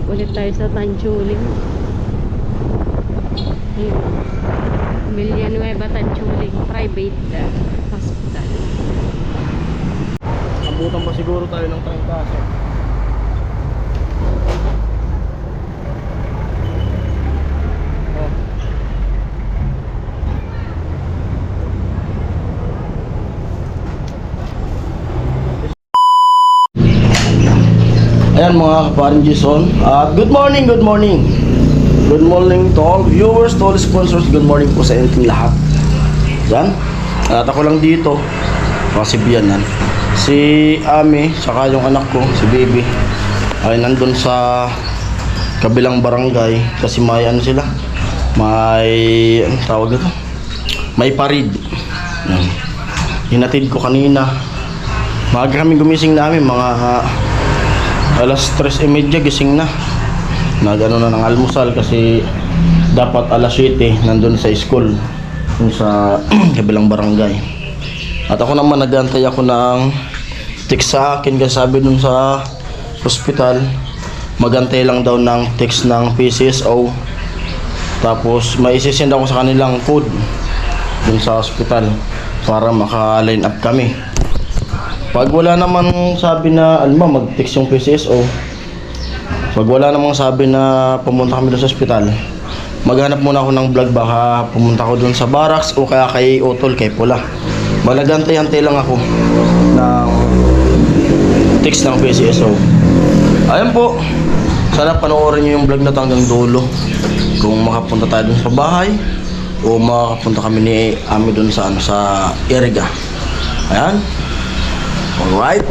Balik ulit tayo sa Tanchuling. Villanueva Tanchuling Private Hospital. Abutan pa siguro tayo ng trangkaso. Ayan mga kaparin Jason. Good morning, good morning. Good morning to all viewers, to all sponsors. Good morning po sa inyo lahat. Yan. At ako lang dito. Si Bianan. Si Ami, saka yung anak ko, si Baby, ay nandun sa kabilang barangay. Kasi may ano sila. May, ano tawag nito? May parid. Yan. Hinatid ko kanina. Maaga kami gumising namin, mga alas 3:30 gising na. Nagano na ng almusal kasi dapat alas 7 nandun sa school dun sa kabilang barangay. At ako naman nag-aantay ako ng text sa akin kasi sabi dun sa hospital mag-antay lang daw ng text ng PCSO. Tapos may isisend ako sa kanilang code dun sa hospital para maka-line up kami. Pag wala namang sabi na mag-text yung PCSO, pag wala namang sabi na pumunta kami doon sa ospital, maghanap muna ako ng vlog, baka pumunta ako doon sa barracks o kaya kay Otol, kay Pula. Malagantay-antay lang ako ng text ng PCSO. Ayan po, sana panoorin nyo yung vlog na hanggang dulo. Kung makapunta tayo doon sa bahay o makapunta kami ni Ami doon sa, sa Iriga. Ayan. Alright.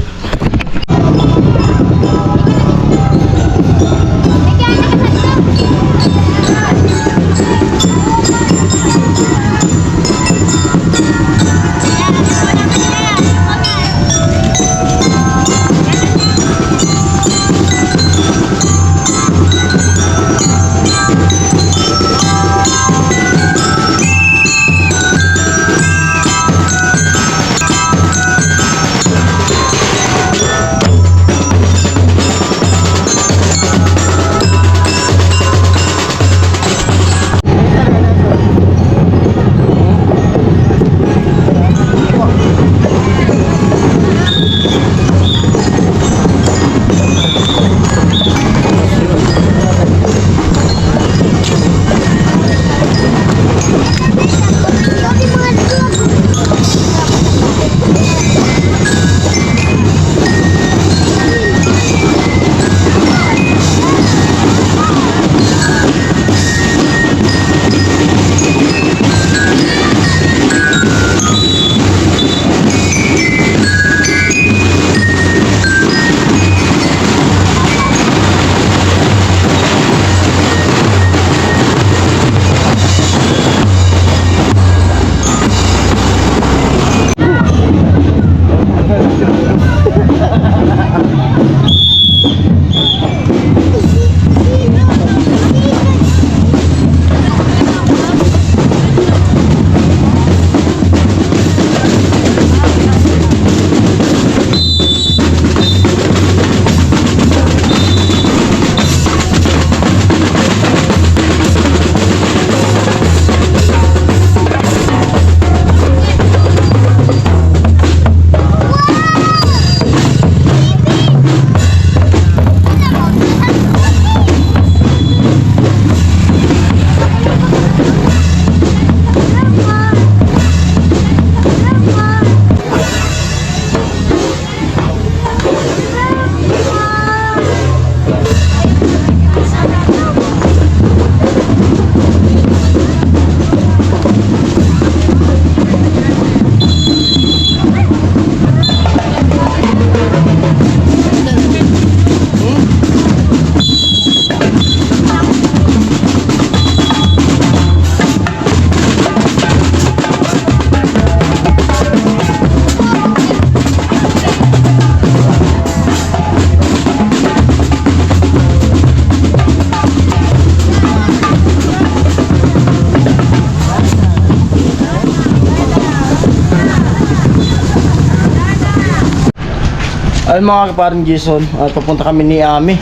Ay mga kaparing Jason, papunta kami ni Ami.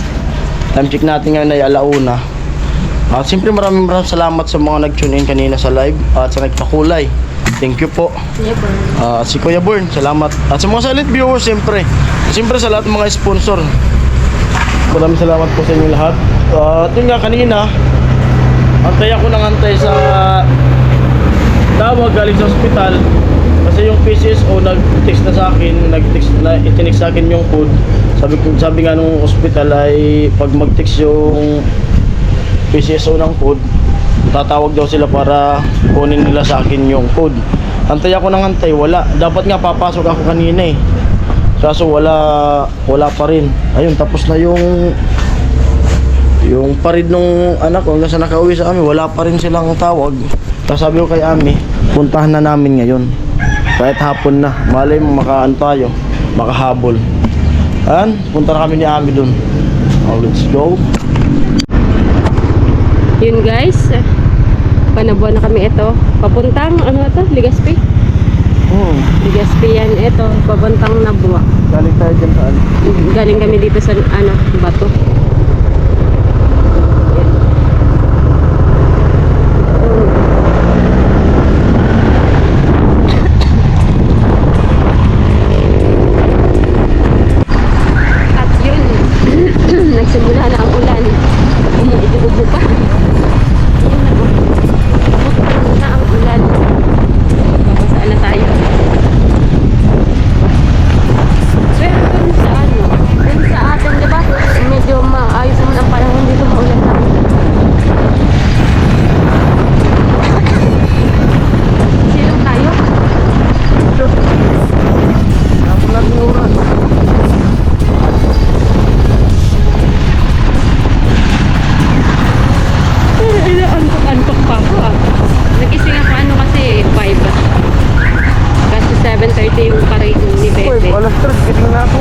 Time check natin ngayon ay alauna. At siyempre maraming salamat sa mga nag-tune in kanina sa live at sa nagpakulay. Thank you po. Si Kuya Born, salamat. At sa mga silent viewers, siyempre sa lahat ng mga sponsor. Maraming salamat po sa inyo lahat. At yun nga kanina, antay ako ng antay sa tawag galing sa ospital. Kasi yung PCSO nag-text na sa akin, itinext sa akin yung code. Sabi nga nung ospital ay pag mag-text yung PCSO ng code, tatawag daw sila para kunin nila sa akin yung code. Antay ako ng antay, wala. Dapat nga papasok ako kanina eh. Kaso wala pa rin. Ayun, tapos na yung parid nung anak ko hanggang sa nakauwi sa amin, wala pa rin silang tawag. Tapos sabi ko kay Ami, puntahan na namin ngayon. Kahit hapon na, malay mo makaan tayo, makahabol. Ayan, punta na kami ni Ami dun. Let's go. Yun guys, panabuhan na kami ito. Papuntang, ano ito? Legazpi? Legazpi yan. Ito, papuntang Nabua. Galing tayo dyan saan? Galing kami dito sa, Bato. At yun, nagsimula na ang ulan. Umuubo pa. Na ang ulan. Babasaan na tayo. Pero dun sa dun sa atin, diba? Medyo maayos naman ang panahon dito, maulan na. Silong tayo. Hapon natin yung oras. Antok pa ako Nagising ako kasi 5. Kasi 7:30 yung karin ni Bebe. Alas 3, gising na ako.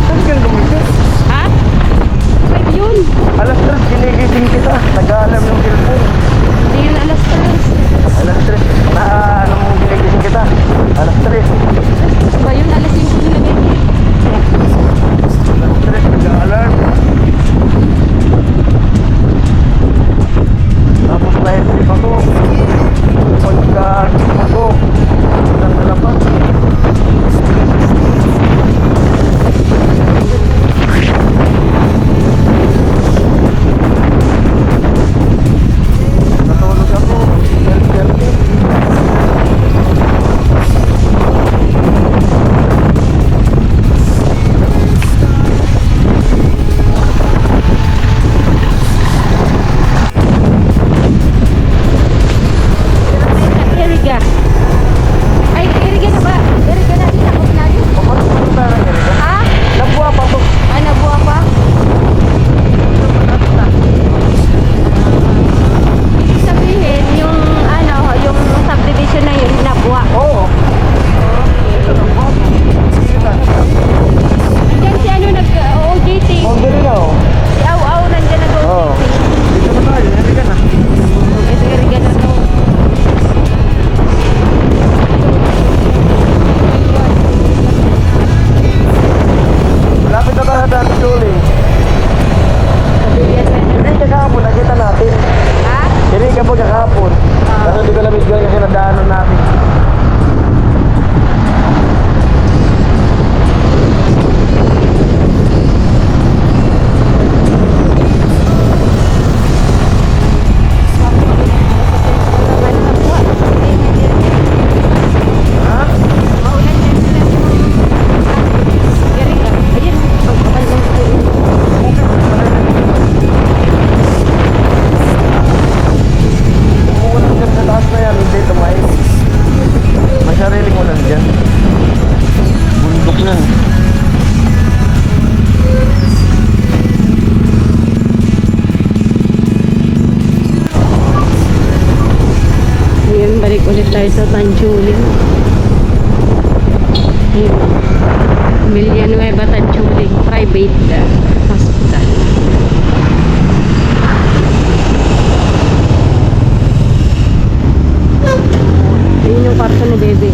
Saan ka gumising? Ha? 5 yun. Alas 3, ginigising kita. Nag-aalam yung cellphone. Hindi yun alas 3. Alas 3. Ano mong ginigising kita? Alas 3. Ba yun alas 5 nilagay? Alas 3, nag-aalarm. Tapos na-trip ako. Pagka-trip ako, isang nalapas. Natulog ako. 12:30. Eriga. Ay, Eriga na ba? Eriga na, tinakot na rin. Ha? Nabuha pa to. Ah, nabuha pa? Ibig sabihin, yung yung subdivision na yun, nabuha. Oo. Diyan si nag-OJT. Mondeli na oh. Si Aw-Aw nandiyan Oo. nag-OJT. Dito na tayo, Eriga na. Ito Eriga na to. Malapit na tayo sa dati tuloy. Sabihan na yun. Hindi ka kahapon, nakita natin. Ha? Hindi ka po kahapon. Kasi hindi ko na-video kasi nadaanan natin. Balik ulit tayo sa Tanchuling. Villanueva Tanchuling Private Hospital. Yun yung kwarto ni Bebe.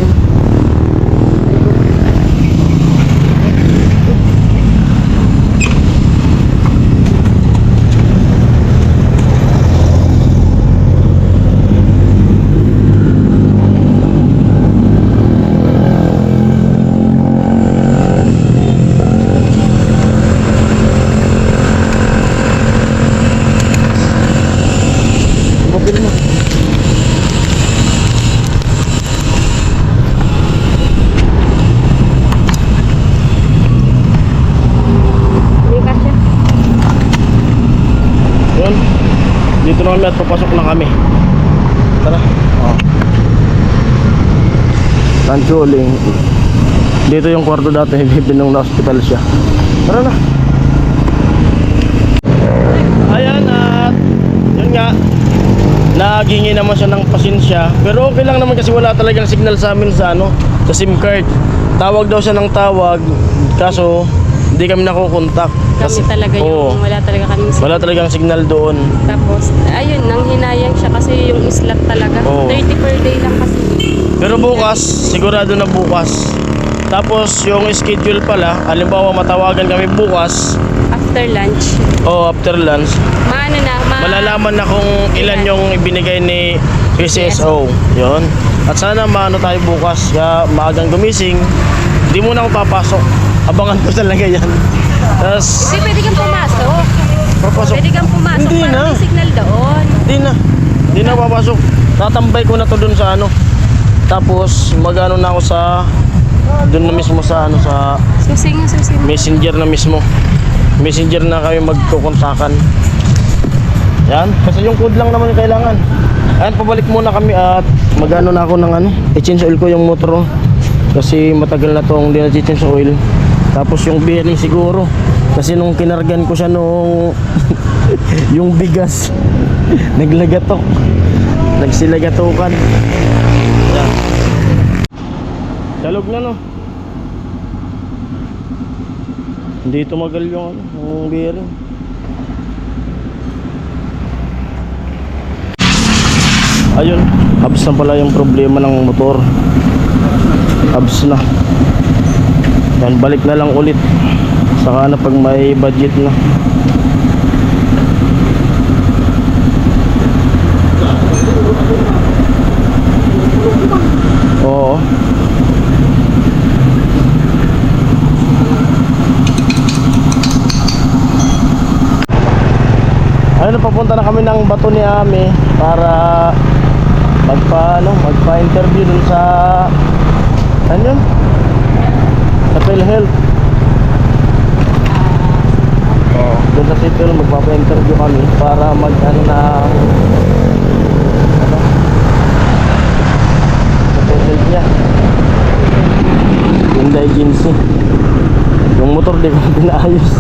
Nandito na kami at papasok na kami. Tara. Tanchuling. Dito yung kwarto dati, binong na hospital siya. Tara na. Ayan at yun nga, naghingi naman siya ng pasensya. Pero okay lang naman kasi wala talagang signal sa amin sa sa SIM card. Tawag daw siya ng tawag, kaso hindi kami nakukontak. Kami talaga yung wala talaga kami Wala talagang signal doon. Tapos, ayun, nang hinayang siya kasi yung slot talaga. Oo. 30 per day lang kasi. Pero bukas, sigurado na bukas. Tapos yung schedule pala, halimbawa matawagan kami bukas, After lunch, after lunch, malalaman na kung ilan yung ibinigay ni PCSO. Yun. At sana maano tayo bukas, kaya maagang gumising. Hindi muna ako papasok. Abangan ko talaga yan. Tapos, Kasi pwede kang pumasok. papasok. Pwede kang pumasok Hindi para na. may signal doon. Hindi na papasok. Tatambay ko na to dun sa Tapos, magano na ako sa dun na mismo sa sa Susing. Messenger na mismo. Messenger na kami magkukontakan. Yan, kasi yung code lang naman yung kailangan. Ayan, pabalik muna kami at magano na ako ng i-change oil ko yung motor. Kasi matagal na tong hindi na-change oil. Tapos yung bearing siguro. Kasi nung kinargan ko siya nung yung bigas naglagatok. Nagsilagatukan. Yan. Dalog na no. Hindi tumagal yung bearing. Ayun, hubs na pala yung problema ng motor. Hubs na. Yan, balik na lang ulit. Saka na pag may budget na. Oo. Ayun, papunta na kami ng Bato ni Ami para magpa-interview dun sa ano yun? Sa PhilHealth. Doon sa City magpapa-interview kami para sa PhilHealth niya. Yung agency. Yung motor di ko pinaayos.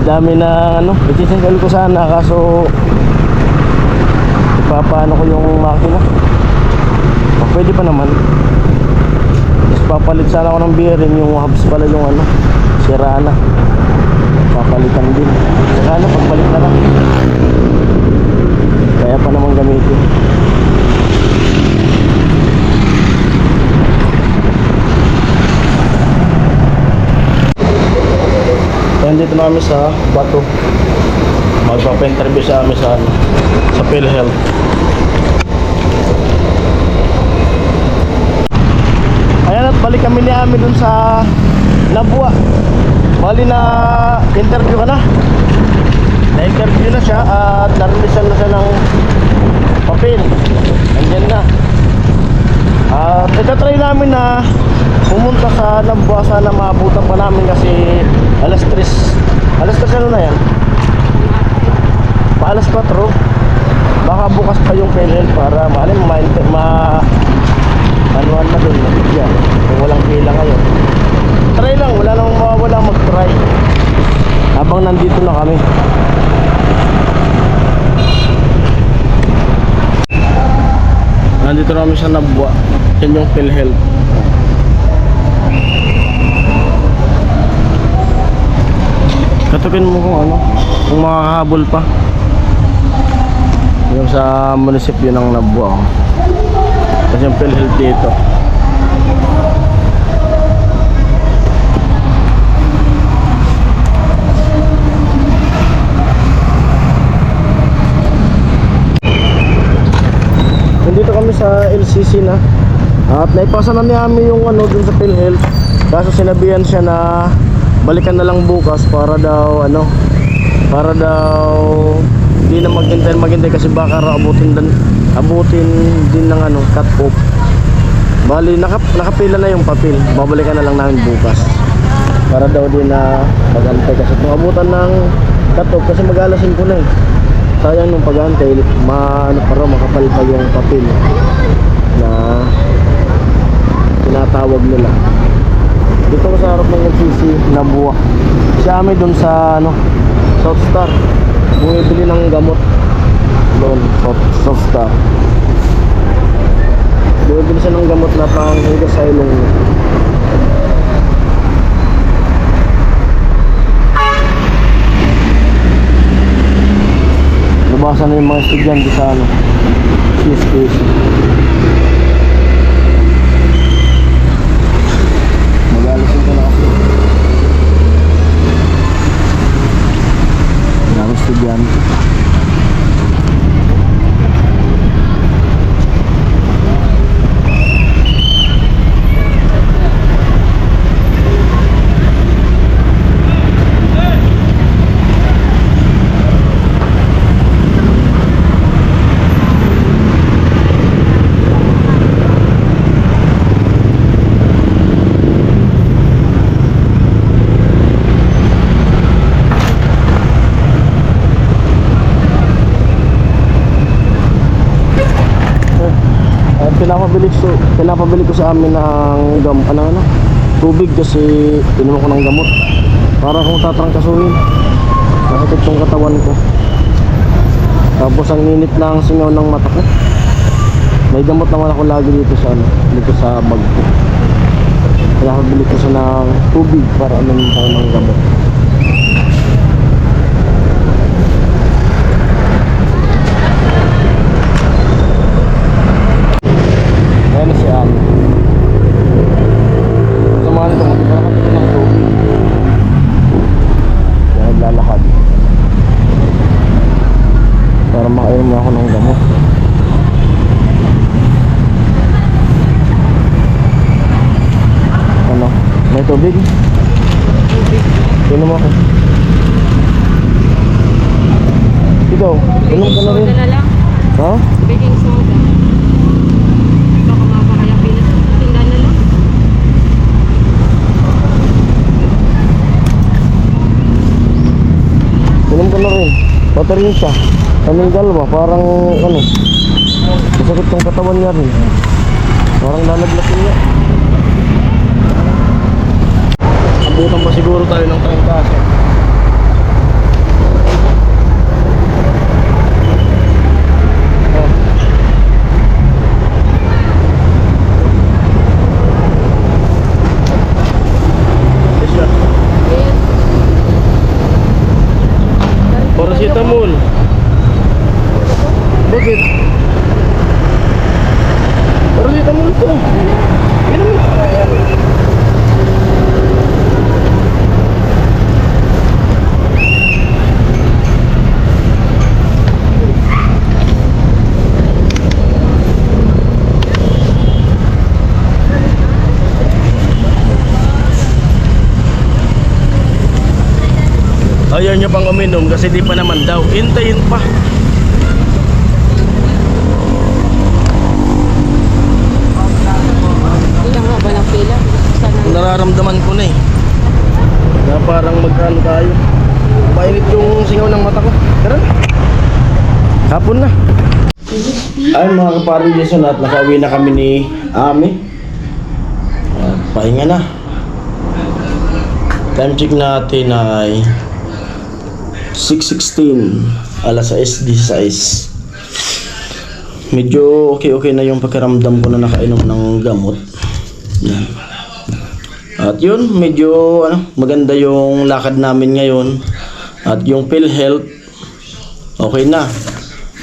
Dami na i-change ko sana kaso ipapaano ko yung makina. Pwede pa naman. Tapos papalit sana ako ng bearing, yung hubs pala yung sira na. Papalitan din. Saka pagpalit na lang. Kaya pa naman gamitin. Nandito na kami sa Bato. Magpapa-interview sa amin sa PhilHealth. Ayan, at balik kami ni Ami dun sa Nabua. Bali na interview ka na. Na-interview na siya at narilisan na siya ng papel. Andyan na. At itatry namin na pumunta sa Nabua. Sana maabutan pa namin kasi alas 3 na yan? Alas 4. Baka bukas pa yung PhilHealth para anuan na dun yan. Kung walang pila ngayon, try lang, wala namang mawawala mag-try habang nandito na kami. Nandito na kami sa Nabua. Yan yung PhilHealth. Katukin mo kung makakahabol pa yung sa munisipyo ng Nabua. Kasi yung PhilHealth dito. Nandito kami sa LCC na. At naipasa na namin yung dun sa PhilHealth. Kaso sinabihan siya na balikan na lang bukas para daw hindi na maghintay kasi baka abutin din ng cut off. Bali nakapila na yung papel. Babalikan na lang namin bukas para daw din na magantay kasi kung abutan ng cut off kasi mag-alas 5 na sayang nung pag-antay, makapal pa yung papel na tinatawag nila. Dito ko sa harap ng LCC na buwa. Si Ami doon sa South Star, bumibili ng gamot doon, South Star. Bumibili siya ng gamot na pang higas sa ilong niya. Nabasa na yung mga estudyante sa CSKC. Mag-alisin ko na ako. Mga estudyante. Pinapabili ko sa amin ng tubig kasi inuman ko ng gamot para kung tatrangkasuhin. Masakit tong katawan ko. Tapos ang init ng singaw ng mata ko. May gamot naman ako lagi dito sa bag ko. Pinapabili ko sa ng tubig para inuman tayo ng gamot. Ayan si Ami. Samahan ko, magkakaroon ko ng tubig. Kaya naglalakad. Para makainom ako ng gamot. Ano? May tubig? Tubig. Inom ako. Ikaw, inom ka na rin. Soda na lang. Ha? Baking soda. Inom ka na rin. Patarin siya. Kaming dalawa. Parang masakit yung katawan niya rin. Parang lalaglasin niya. Abutan pa siguro tayo ng 30. Paracetamol. Bakit? Paracetamol to. Inom mo. Ayaw niya pang uminom kasi di pa naman daw. Hintayin pa. Ilang nga ba ng pila? Nararamdaman ko na eh. Na parang magkano tayo. Mainit yung singaw ng mata ko. Tara na. Hapon na. Ay mga kaparing Jason, at nakauwi na kami ni Ami. At pahinga na. Time check natin ay 6:16, alas 6:16. Medyo okay na yung pakiramdam ko na nakainom ng gamot. Yan. At yun, medyo maganda yung lakad namin ngayon. At yung PhilHealth, okay na.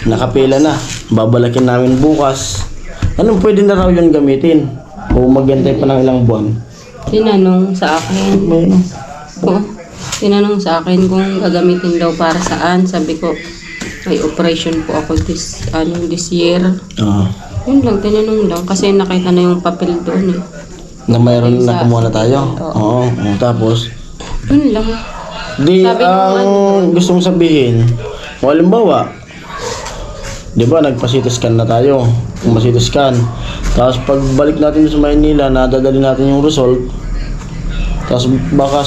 Nakapila na. Babalakin namin bukas. Anong pwede na raw yun gamitin? O maghintay pa ng ilang buwan? Tinanong sa akin. Tinanong sa akin kung gagamitin daw para saan. Sabi ko, may operation po ako this year. Yun lang, tinanong lang. Kasi nakita na yung papel doon eh. Na mayroon na Sa- kumuha na tayo? Oo. Tapos? Yun lang. Di, Sabi ang gusto mong sabihin, kung halimbawa, di ba, nagpa-CT scan na tayo. Kung ma-CT scan. Tapos pagbalik natin sa Maynila, nadadali natin yung result. Tapos baka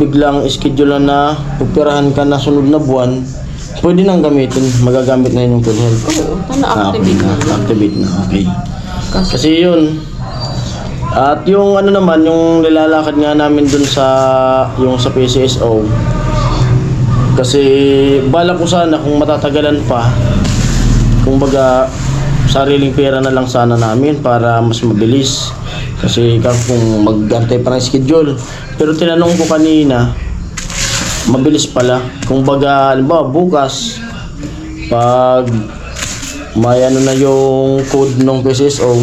biglang schedule na operahan ka na sunod na buwan, Pwede nang gamitin. Magagamit na yun yung PhilHealth. Oo, na-activate na. Activate na, okay. Kasi, Kasi yun. At yung ano naman, yung nilalakad nga namin dun sa PCSO. Kasi bala ko sana kung matatagalan pa, kumbaga sariling pera na lang sana namin para mas mabilis. Kasi kung mag-antay pa ng schedule. Pero tinanong ko kanina, mabilis pala. Kumbaga, halimbawa bukas, pag may ano na yung code ng PCSO,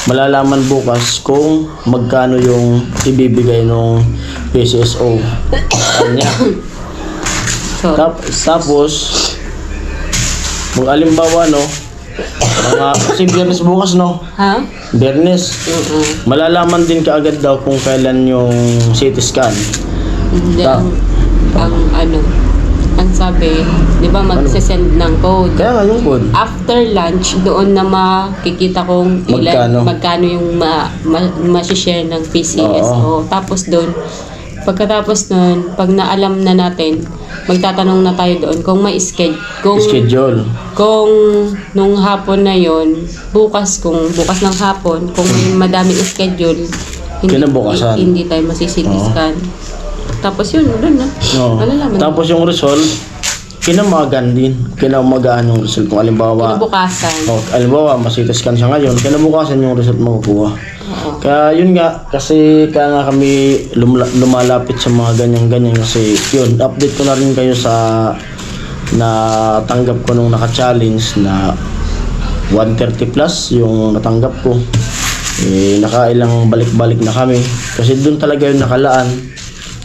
malalaman bukas kung magkano yung ibibigay ng PCSO kanya. so, Tapos, kung alimbawa, no, kasi Biyernes bukas, no? ha? Biyernes, malalaman din kaagad daw kung kailan yung CT scan. Hindi, Ta- ang sabi, di ba magsisend ng code. Kaya nga yung code. After lunch, doon na makikita kung magkano yung masishare ng PCSO. Tapos doon, pagkatapos nun, pag naalam na natin, magtatanong na tayo doon kung may Schedule. kung nung hapon na yon, bukas ng hapon, kung may madaming schedule, Kinabukasan. hindi tayo masisitiskan. Tapos yun, doon na. No. Malalaman. Tapos yung result, kinamagan din. Kinamagaan yung result. Kung alimbawa, Kinabukasan. alimbawa, masitas ka siya ngayon, kinabukasan yung result makukuha. Oo. Kaya yun nga, kasi kaya nga kami lumalapit sa mga ganyan-ganyan kasi yun, update ko na rin kayo sa natanggap ko nung naka-challenge na 130 plus yung natanggap ko. Nakailang balik-balik na kami kasi doon talaga yung nakalaan.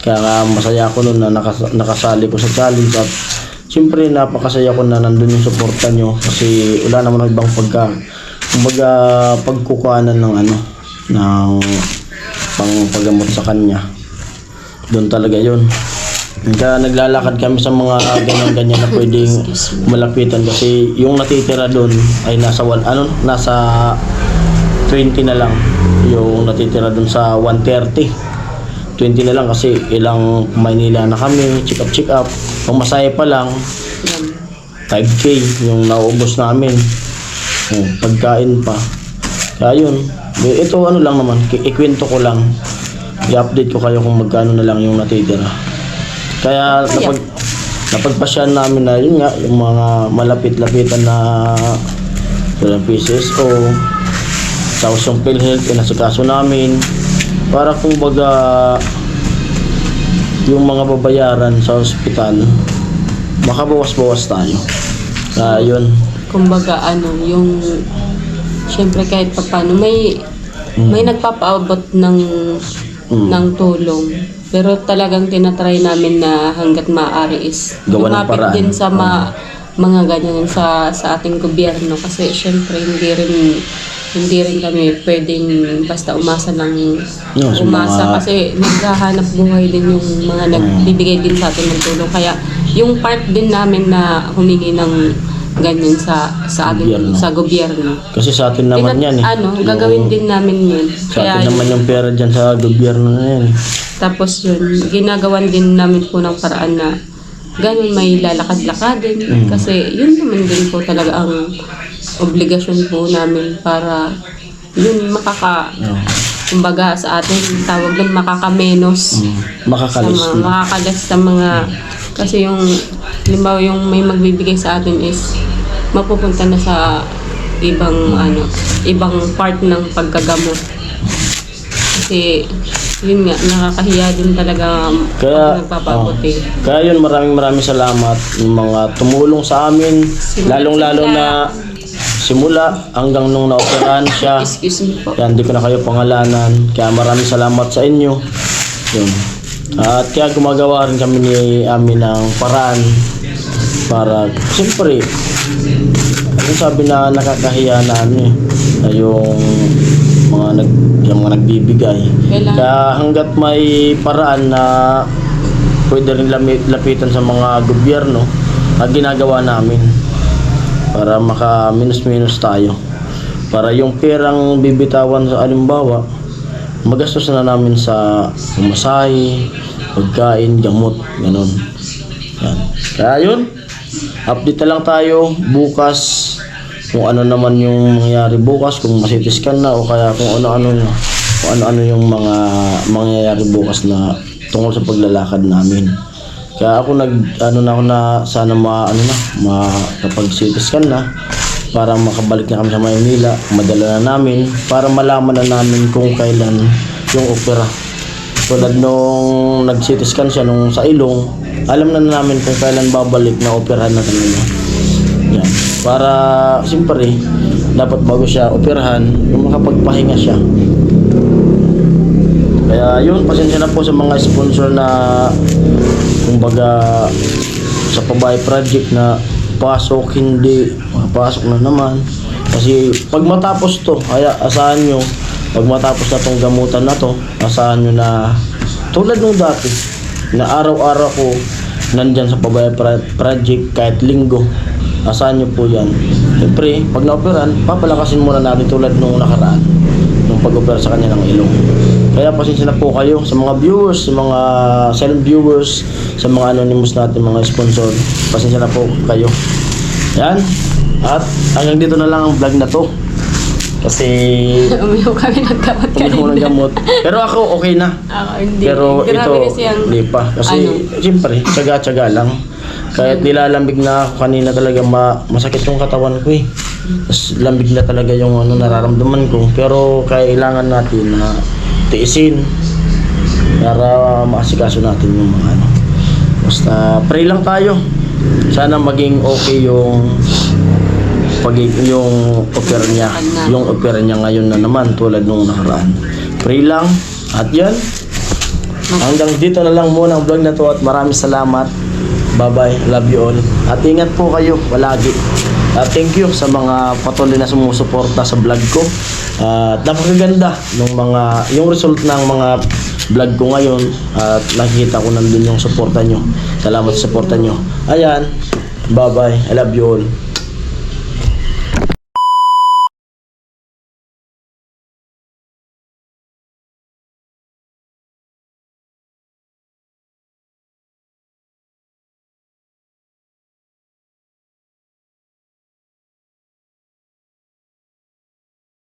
Kaya nga masaya ako noon na nakasali ko sa challenge at siyempre napakasaya ko na nandun yung suporta nyo kasi wala naman ibang kumbaga pagkukuhanan ng ng pangpagamot sa kanya. Doon talaga yun. Kaya naglalakad kami sa mga ganyan-ganyan na pwedeng malapitan kasi yung natitira doon ay nasa 20 na lang yung natitira doon sa 130. 20 na lang kasi ilang Maynila na kami, check up. Pamasahe pa lang, 5K yung nauubos namin. Pagkain pa. Kaya yun. Ito lang naman, ikwento ko lang. I-update ko kayo kung magkano na lang yung natitira. Kaya napagpasyahan namin na yun nga, yung mga malapit-lapitan na PCSO, tapos yung PhilHealth, inasikaso namin. Para kumbaga yung mga babayaran sa ospital makabawas-bawas tayo. Yun. Kumbaga yung syempre kahit paano may nagpapaabot ng tulong. Pero talagang tinatry namin na hangga't maaari is Gawa ng paraan. din sa mga ganyan sa ating gobyerno kasi syempre hindi rin kami pwedeng basta umasa lang kasi naghahanap buhay din yung mga nagbibigay din sa atin ng tulong. Kaya yung part din namin na humingi ng ganyan sa gobyerno. Kasi sa atin naman yan gagawin din namin yun. Sa atin naman yung pera dyan sa gobyerno na yan. Tapos yun, ginagawan din namin po ng paraan na ganun may lalakad-lakadin. Kasi yun naman din po talaga ang obligasyon po namin para yun kumbaga sa atin tawag doon makakamenos makakalis sa mga kasi yung limbawa yung may magbibigay sa atin is mapupunta na sa ibang part ng pagkagamot kasi yun nga nakakahiya din talaga kaya nagpapabuti. Kaya yun maraming salamat yung mga tumulong sa amin lalong-lalo na simula hanggang nung naoperahan siya. Excuse me po. Kaya hindi ko na kayo pangalanan. Kaya maraming salamat sa inyo. Yun. At kaya gumagawa rin kami amin ng paraan para siyempre yung sabi na nakakahiya na yung mga nagbibigay. Kaya hanggat may paraan na pwede rin lapitan sa mga gobyerno at ginagawa namin para maka-minus tayo. Para yung perang bibitawan sa alimbawa, magastos na namin sa pamasahe, pagkain, gamot, ganun. Yan. Kaya yun, update na lang tayo bukas kung ano naman yung mangyayari bukas, kung masitiskan na o kaya kung ano-ano yung mga mangyayari bukas na tungkol sa paglalakad namin. Kaya ako sana kapag sitiskan na para makabalik na kami sa Maynila, madala na namin para malaman na namin kung kailan yung opera. Tulad nung nag-CT-scan siya nung sa ilong, alam na namin kung kailan babalik na operahan na talaga. Yan. Para, siyempre, dapat bago siya operahan, yung makapagpahinga siya. Kaya yun, pasensya na po sa mga sponsor na, kumbaga, sa Pabay Project na pasok, hindi, pasok na naman. Kasi pag matapos to, asahan nyo, pag matapos na tong gamutan na to, asahan nyo na tulad nung dati na araw-araw ko nandyan sa Pabaya Project kahit linggo, asahan nyo po yan. Siyempre, pag na-operan, papalakasin muna natin tulad nung nakaraan nung pag-opera sa kanya ng ilong. Kaya pasensya na po kayo sa mga viewers, sa mga silent viewers, sa mga anonymous natin, mga sponsor, pasensya na po kayo. Yan. At hanggang dito na lang ang vlog na to. Kasi Umiyaw kami ng gamot uminom ng kanina. gamot. Pero ako okay na. Hindi. Pero Grabe ito, kasi ang, hindi pa. Kasi siyempre, tsaga-tsaga lang. Kahit nilalambig na ako kanina talaga, masakit yung katawan ko eh. Tapos lambig na talaga yung nararamdaman ko. Pero kailangan natin na tiisin para maasikaso natin yung mga Basta pray lang tayo. Sana maging okay yung opera niya ngayon na naman tulad nung nakaraan. Pray lang. At yan, hanggang dito na lang muna ang vlog na to at maraming salamat. Bye bye, love you all. At ingat po kayo palagi. At thank you sa mga patuloy na sumusuporta sa vlog ko. At napakaganda yung result ng mga vlog ko ngayon. At nakikita ko nandun yung suporta nyo. Salamat sa suporta nyo. Ayan, bye bye, I love you all.